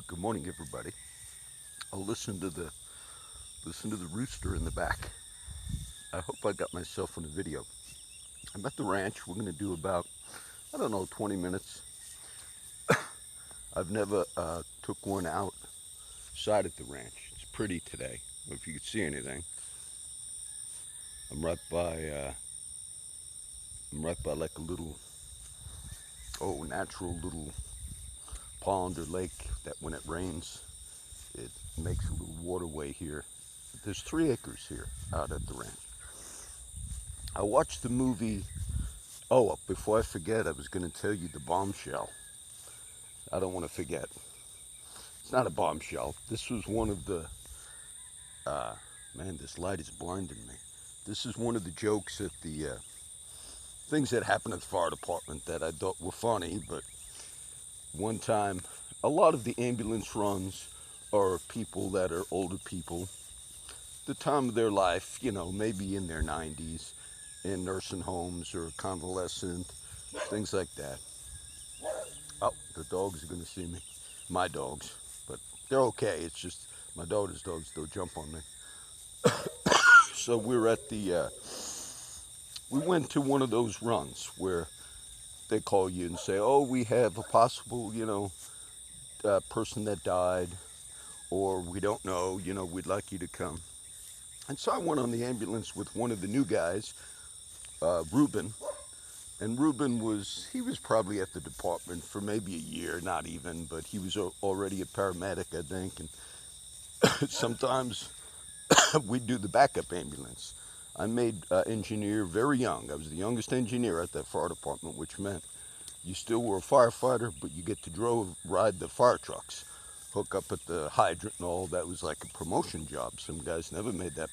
Good morning, everybody. I'll listen to the rooster in the back. I hope I got myself on a video. I'm at the ranch. We're going to do about, I don't know, 20 minutes. I've never took one outside at the ranch. It's pretty today. If you could see anything, I'm right by like a little natural little pond or lake that when it rains, it makes a little waterway here. There's 3 acres here out at the ranch. I watched the movie. Oh, before I forget, I was going to tell you the bombshell. I don't want to forget. It's not a bombshell. This was one of the. Man, this light is blinding me. This is one of the jokes at the things that happened at the fire department that I thought were funny. But one time, a lot of the ambulance runs are people that are older people, the time of their life, maybe in their 90s, in nursing homes or convalescent, things like that. Oh, the dogs are going to see me. My dogs. But they're okay. It's just my daughter's dogs, they'll jump on me. So we're at we went to one of those runs where they call you and say, oh, we have a possible, person that died, or we don't know, we'd like you to come. And so I went on the ambulance with one of the new guys, Ruben. And Ruben he was probably at the department for maybe a year, not even, but he was already a paramedic, I think. And sometimes we'd do the backup ambulance. I made engineer very young. I was the youngest engineer at that fire department, which meant you still were a firefighter, but you get to ride the fire trucks, hook up at the hydrant and all. That was like a promotion job. Some guys never made that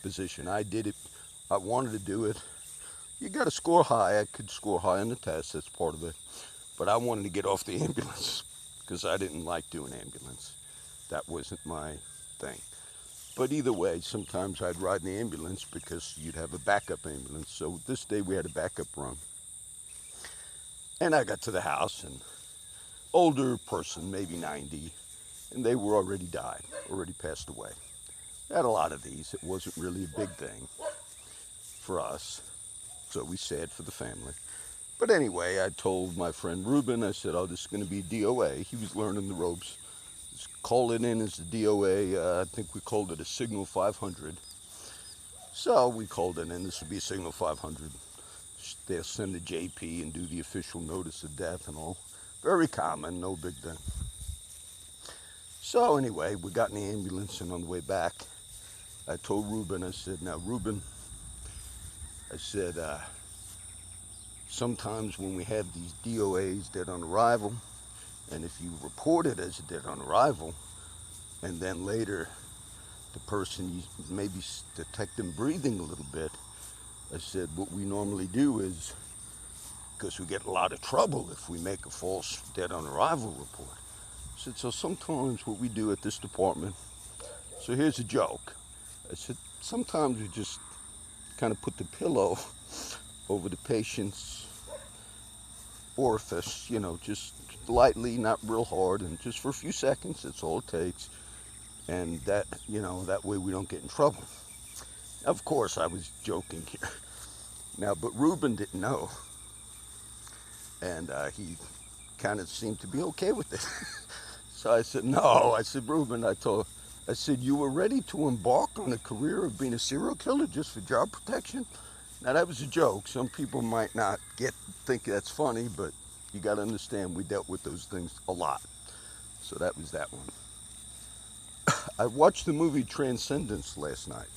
position. I did it. I wanted to do it. You got to score high. I could score high on the test. That's part of it. But I wanted to get off the ambulance because I didn't like doing ambulance. That wasn't my thing. But either way, sometimes I'd ride in the ambulance because you'd have a backup ambulance. So this day we had a backup run. And I got to the house, and older person, maybe 90, and they were already died, already passed away. I had a lot of these. It wasn't really a big thing for us. So we sad for the family. But anyway, I told my friend Ruben, I said, oh, this is going to be DOA. He was learning the ropes. Just call it in as the DOA. I think we called it a Signal 500. So we called it in. This would be Signal 500. They'll send the JP and do the official notice of death and all. Very common, no big thing. So anyway, we got in the ambulance, and on the way back, I told Ruben, I said, now Ruben, I said, sometimes when we have these DOAs, dead on arrival, and if you report it as a dead on arrival, and then later the person, you maybe detect them breathing a little bit, I said, what we normally do is, because we get a lot of trouble if we make a false dead on arrival report. I said, so sometimes what we do at this department, so here's a joke. I said, sometimes we just kind of put the pillow over the patient's orifice, just lightly, not real hard, and just for a few seconds, that's all it takes. And that, that way we don't get in trouble. Of course, I was joking here. Now, but Ruben didn't know. And he kind of seemed to be okay with it. So I said, no. I said, Ruben, I said, you were ready to embark on a career of being a serial killer just for job protection? Now, that was a joke. Some people might not think that's funny, but you got to understand we dealt with those things a lot. So that was that one. I watched the movie Transcendence last night.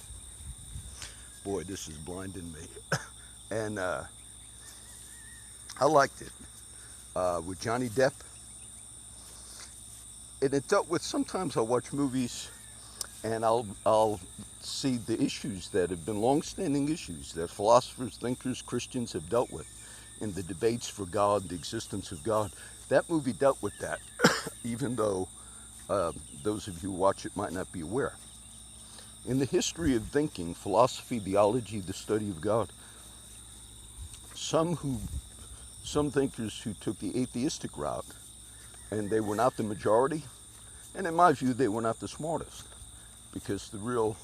Boy, this is blinding me. And I liked it. With Johnny Depp. And it dealt with, sometimes I'll watch movies and I'll see the issues that have been long-standing issues that philosophers, thinkers, Christians have dealt with in the debates for God, the existence of God. That movie dealt with that, even though those of you who watch it might not be aware. In the history of thinking, philosophy, theology, the study of God, some thinkers who took the atheistic route, and they were not the majority, And in my view, they were not the smartest, because the real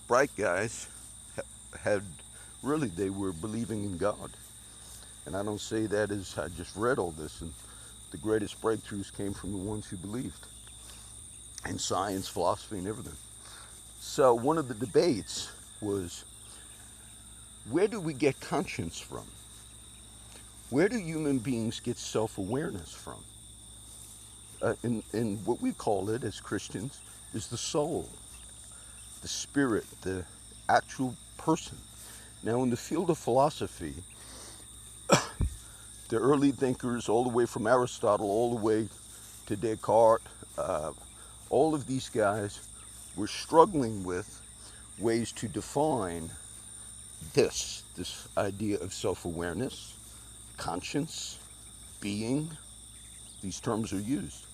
bright guys had really, they were believing in God. And I don't say that as I just read all this, and the greatest breakthroughs came from the ones who believed in science, philosophy, and everything. So one of the debates was, where do we get conscience from? Where do human beings get self-awareness from? And what we call it as Christians is the soul, the spirit, the actual person. Now, in the field of philosophy, the early thinkers, all the way from Aristotle, all the way to Descartes, all of these guys were struggling with ways to define this idea of self-awareness, conscience, being. These terms are used.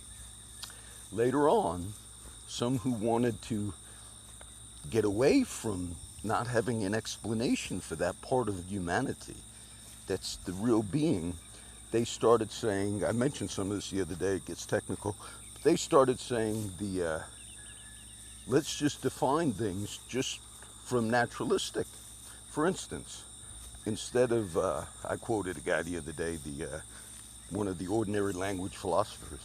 Later on, some who wanted to get away from not having an explanation for that part of humanity, that's the real being, they started saying, I mentioned some of this the other day, it gets technical, but they started saying let's just define things just from naturalistic. For instance, instead of, I quoted a guy the other day, one of the ordinary language philosophers,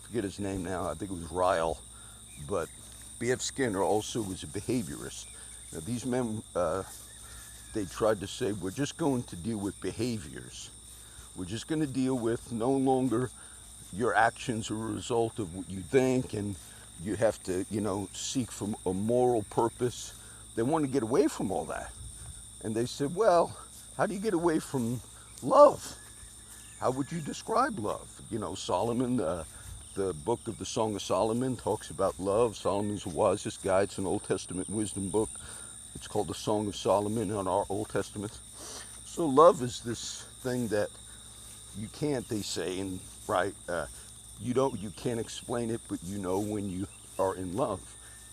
forget his name now, I think it was Ryle, but B.F. Skinner also was a behaviorist. Now, these men, they tried to say, we're just going to deal with behaviors. We're just going to deal with no longer your actions are a result of what you think, and you have to, seek for a moral purpose. They want to get away from all that. And they said, well, how do you get away from love? How would you describe love? Solomon, the book of the Song of Solomon talks about love. Solomon's the wisest guy. It's an Old Testament wisdom book. It's called the Song of Solomon in our Old Testament. So love is this thing that you can't, they say, and right, you can't explain it, but you know when you are in love.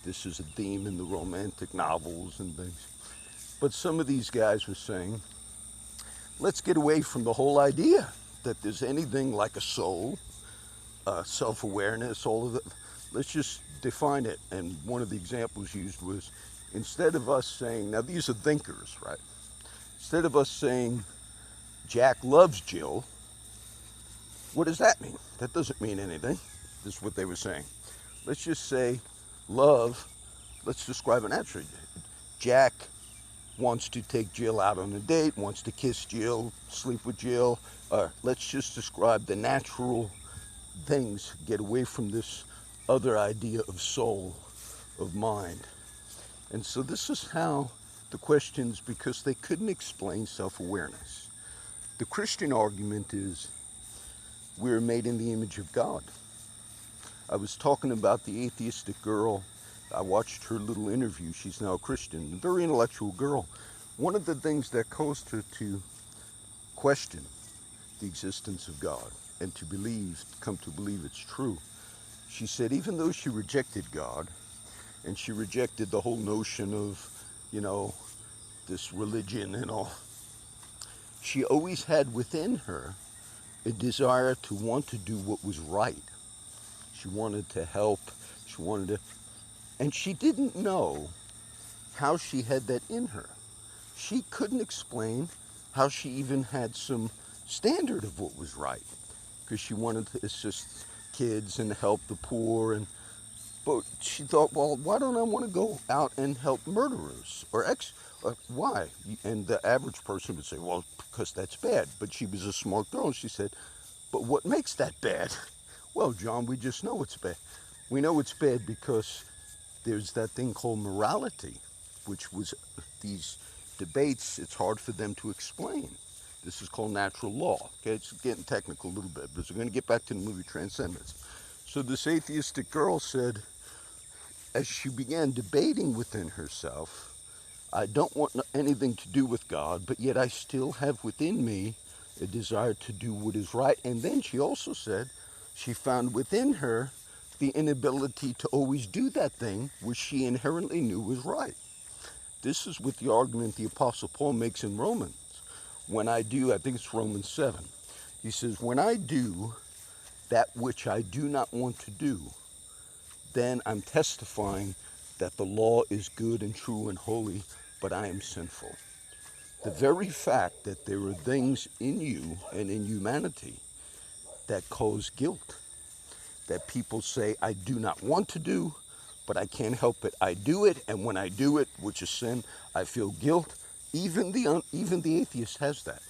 This is a theme in the romantic novels and things. But some of these guys were saying, let's get away from the whole idea that there's anything like a soul, self-awareness, all of it. Let's just define it. And one of the examples used was, instead of us saying, now these are thinkers, right? Instead of us saying, Jack loves Jill, what does that mean? That doesn't mean anything. This is what they were saying. Let's just say love, let's describe an attribute. Jack wants to take Jill out on a date, wants to kiss Jill, sleep with Jill. Let's just describe the natural things, get away from this other idea of soul, of mind. And so this is how the questions, because they couldn't explain self-awareness. The Christian argument is we're made in the image of God. I was talking about the atheistic girl. I watched her little interview. She's now a Christian, a very intellectual girl. One of the things that caused her to question the existence of God and to come to believe it's true, she said even though she rejected God and she rejected the whole notion of, this religion and all, she always had within her a desire to want to do what was right. She wanted to help. And she didn't know how she had that in her. She couldn't explain how she even had some standard of what was right, because she wanted to assist kids and help the poor. But she thought, well, why don't I want to go out and help murderers or why? And the average person would say, well, because that's bad. But she was a smart girl. She said, but what makes that bad? Well, John, we just know it's bad. We know it's bad because there's that thing called morality, which was these debates, it's hard for them to explain. This is called natural law. Okay, it's getting technical a little bit, but we're going to get back to the movie Transcendence. So this atheistic girl said, as she began debating within herself, I don't want anything to do with God, but yet I still have within me a desire to do what is right. And then she also said she found within her the inability to always do that thing which she inherently knew was right. This is what the argument the Apostle Paul makes in Romans. When I do, I think it's Romans 7. He says, when I do that which I do not want to do, then I'm testifying that the law is good and true and holy, but I am sinful. The very fact that there are things in you and in humanity that cause guilt, that people say, I do not want to do, but I can't help it. I do it, and when I do it, which is sin, I feel guilt. Even the atheist has that.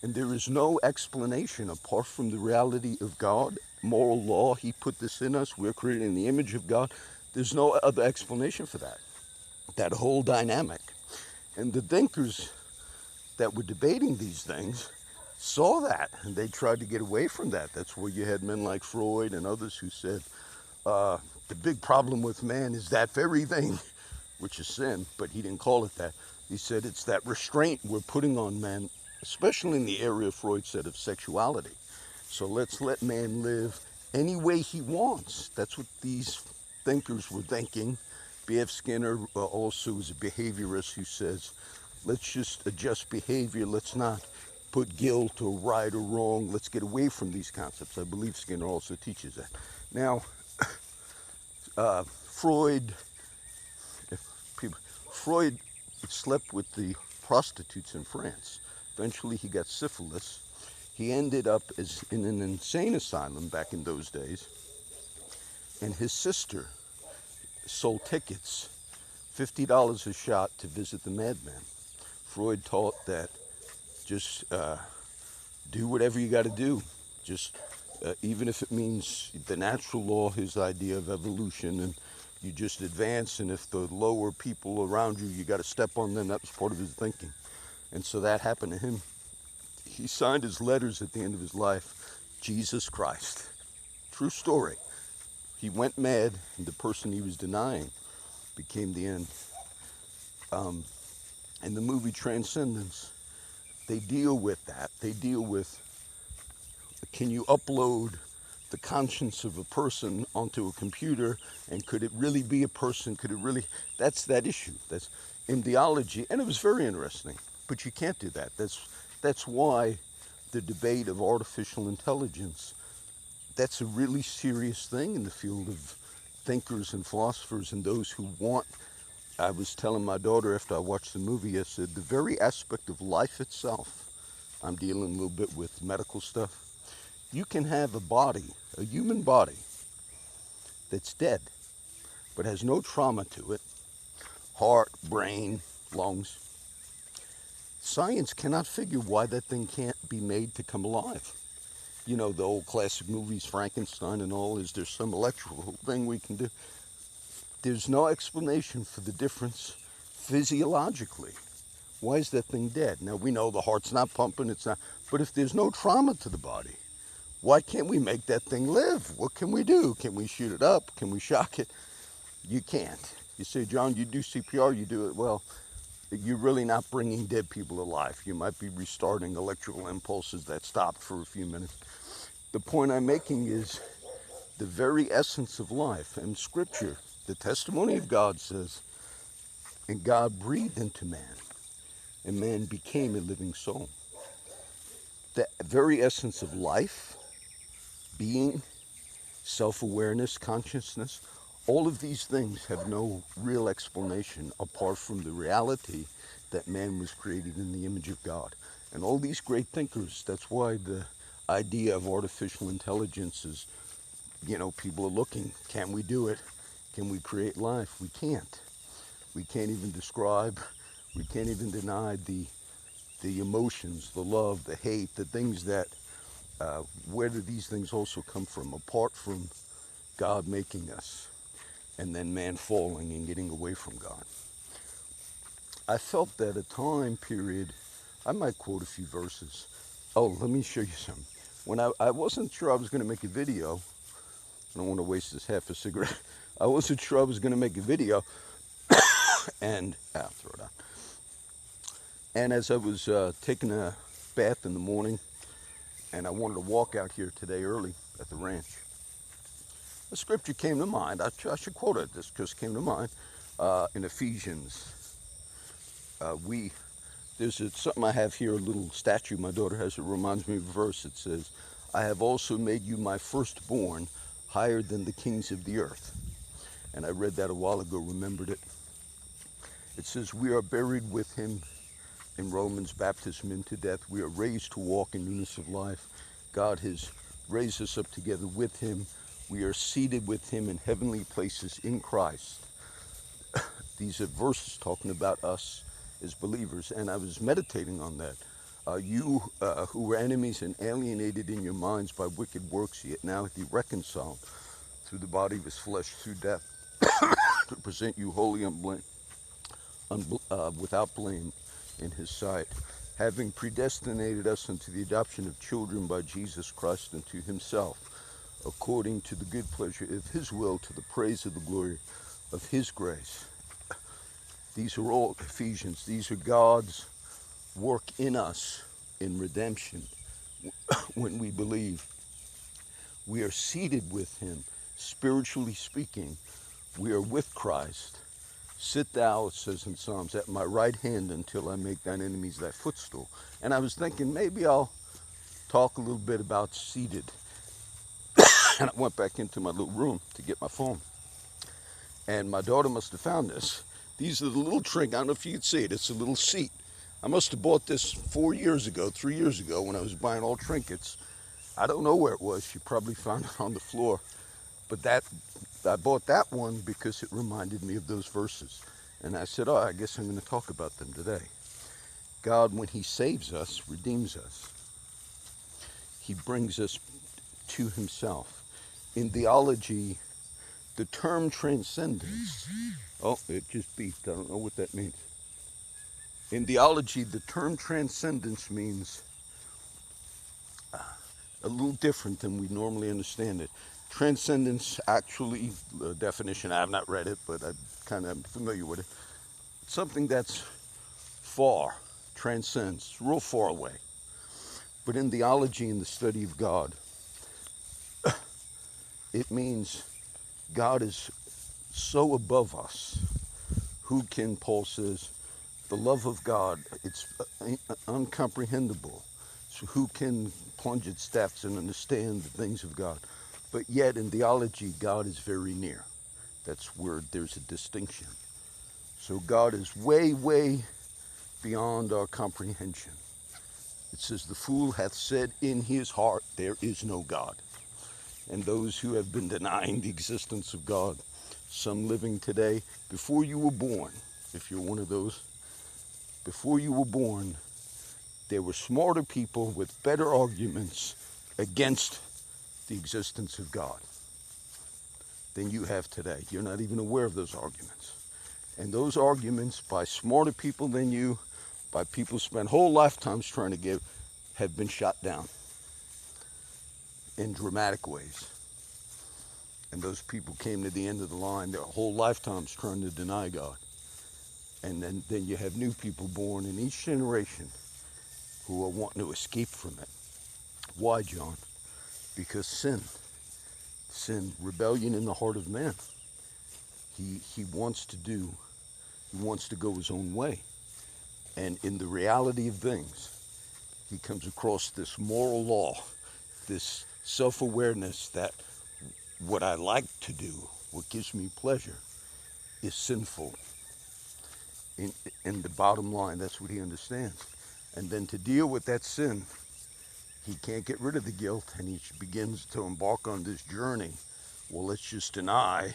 And there is no explanation apart from the reality of God, moral law. He put this in us. We're created in the image of God. There's no other explanation for that whole dynamic. And the thinkers that were debating these things saw that, and they tried to get away from that. That's where you had men like Freud and others who said, the big problem with man is that very thing, which is sin, but he didn't call it that. He said it's that restraint we're putting on men, especially in the area Freud said of sexuality. So let's let man live any way he wants. That's what these thinkers were thinking. B.F. Skinner also is a behaviorist who says, let's just adjust behavior. Let's not put guilt or right or wrong. Let's get away from these concepts. I believe Skinner also teaches that. Now, Freud slept with the prostitutes in France. Eventually he got syphilis. He ended up in an insane asylum back in those days. And his sister sold tickets, $50 a shot, to visit the madman. Freud taught that just do whatever you got to do. Just even if it means the natural law, his idea of evolution, and you just advance, and if the lower people around you, you got to step on them. That was part of his thinking. And so that happened to him. He signed his letters at the end of his life, Jesus Christ. True story. He went mad, and the person he was denying became the end. In the movie Transcendence, they deal with that. They deal with, can you upload the conscience of a person onto a computer, and could it really be a person? Could it really? That's that issue. That's in theology, and it was very interesting. But you can't do that. That's why the debate of artificial intelligence, that's a really serious thing in the field of thinkers and philosophers and those who want. I was telling my daughter after I watched the movie, I said, the very aspect of life itself, I'm dealing a little bit with medical stuff. You can have a body, a human body, that's dead, but has no trauma to it, heart, brain, lungs. Science cannot figure why that thing can't be made to come alive. You know, the old classic movies, Frankenstein and all, is there some electrical thing we can do? There's no explanation for the difference physiologically. Why is that thing dead? Now, we know the heart's not pumping, it's not, but if there's no trauma to the body, why can't we make that thing live? What can we do? Can we shoot it up? Can we shock it? You can't. You say, John, you do CPR, you do it. Well, you're really not bringing dead people to life. You might be restarting electrical impulses that stopped for a few minutes. The point I'm making is the very essence of life. And Scripture, the testimony of God says, and God breathed into man, and man became a living soul. The very essence of life, being, self-awareness, consciousness, all of these things have no real explanation apart from the reality that man was created in the image of God. And all these great thinkers, that's why the idea of artificial intelligence is, you know, people are looking, can we do it? Can we create life? We can't. We can't even describe, we can't even deny the emotions, the love, the hate, the things that, where do these things also come from? Apart from God making us, and then man falling and getting away from God. I felt that a time period, I might quote a few verses. Oh, let me show you something. When I wasn't sure I was going to make a video, I don't want to waste this half a cigarette. I wasn't sure I was going to make a video, and, throw it out. And as I was taking a bath in the morning, and I wanted to walk out here today early at the ranch, a scripture came to mind. I should quote it. This just came to mind in Ephesians. There's something I have here, a little statue my daughter has. It reminds me of a verse. It says, I have also made you my firstborn, higher than the kings of the earth. And I read that a while ago, remembered it. It says, we are buried with him in Romans, baptism into death. We are raised to walk in newness of life. God has raised us up together with him. We are seated with him in heavenly places in Christ. These are verses talking about us as believers, and I was meditating on that. You who were enemies and alienated in your minds by wicked works, yet now hath he reconciled through the body of his flesh through death, to present you holy and without blame in his sight, having predestinated us unto the adoption of children by Jesus Christ unto himself, according to the good pleasure of his will, to the praise of the glory of his grace. These are all Ephesians. These are God's work in us in redemption. When we believe, we are seated with him, spiritually speaking. We are with Christ. Sit thou, it says in Psalms, at my right hand until I make thine enemies thy footstool. And I was thinking maybe I'll talk a little bit about seated. And I went back into my little room to get my phone. And my daughter must have found this. These are the little trinkets. I don't know if you can see it. It's a little seat. I must have bought this 3 years ago, when I was buying all trinkets. I don't know where it was. She probably found it on the floor. But I bought that one because it reminded me of those verses. And I said, I guess I'm going to talk about them today. God, when he saves us, redeems us, he brings us to himself. In theology, the term transcendence, it just beeped. I don't know what that means. In theology, the term transcendence means a little different than we normally understand it. Transcendence, actually, the definition, I have not read it, but I kind of am familiar with it. Something that's far, transcends, real far away. But in theology, in the study of God, it means God is so above us. Who can, Paul says, the love of God, it's uncomprehendable. So who can plunge its depths and understand the things of God? But yet in theology, God is very near. That's where there's a distinction. So God is way, way beyond our comprehension. It says, the fool hath said in his heart, there is no God. And those who have been denying the existence of God, some living today, before you were born, if you're one of those, before you were born, there were smarter people with better arguments against the existence of God than you have today. You're not even aware of those arguments. And those arguments by smarter people than you, by people who spent whole lifetimes trying to give, have been shot down in dramatic ways. And those people came to the end of the line, their whole lifetimes trying to deny God. And then you have new people born in each generation who are wanting to escape from it. Why, John? Because sin, rebellion in the heart of man. He wants to go his own way. And in the reality of things, he comes across this moral law, this self-awareness that what I like to do, what gives me pleasure, is sinful. In the bottom line, that's what he understands. And then to deal with that sin, he can't get rid of the guilt, and he begins to embark on this journey. Well, let's just deny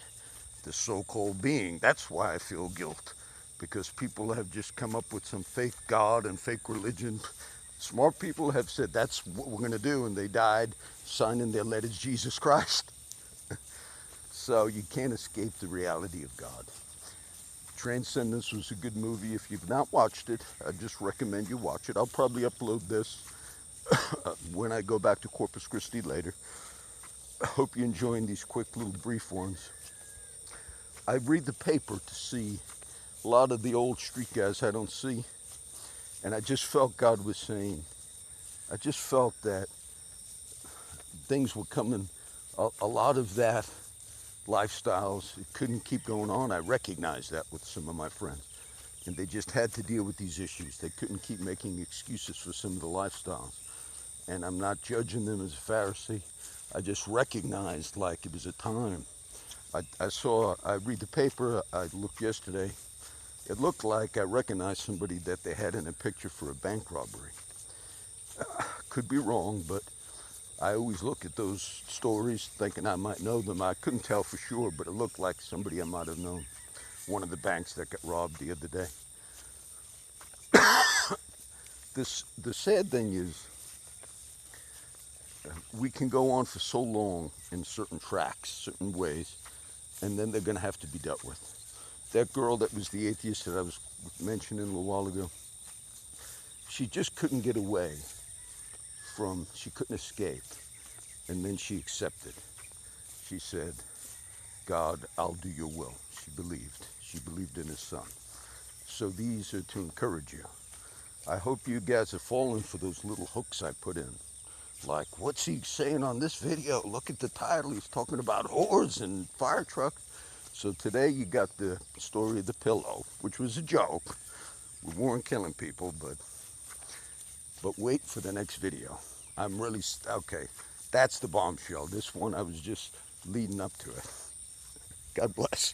the so-called being. That's why I feel guilt, because people have just come up with some fake God and fake religion. Smart people have said that's what we're going to do, and they died signing their letters Jesus Christ. So you can't escape the reality of God. Transcendence was a good movie. If you've not watched it, I just recommend you watch it. I'll probably upload this when I go back to Corpus Christi later. I hope you're enjoying these quick little brief ones. I read the paper to see a lot of the old street guys I don't see, and I just felt God was saying, I just felt that things were coming, a lot of that lifestyles, it couldn't keep going on. I recognized that with some of my friends, and they just had to deal with these issues. They couldn't keep making excuses for some of the lifestyles. and I'm not judging them as a Pharisee. I just recognized like it was a time. I read the paper, I looked yesterday. It looked like I recognized somebody that they had in a picture for a bank robbery. Could be wrong, but I always look at those stories thinking I might know them. I couldn't tell for sure, but it looked like somebody I might have known. One of the banks that got robbed the other day. The sad thing is, we can go on for so long in certain tracks, certain ways, and then they're going to have to be dealt with. That girl that was the atheist that I was mentioning a little while ago, she just couldn't get away she couldn't escape. And then she accepted. She said, God, I'll do your will. She believed. She believed in his son. So these are to encourage you. I hope you guys are falling for those little hooks I put in. Like, what's he saying on this video? Look at the title. He's talking about whores and fire trucks. So today you got the story of the pillow, which was a joke. We weren't killing people, but wait for the next video. I'm really, okay, that's the bombshell. This one, I was just leading up to it. God bless.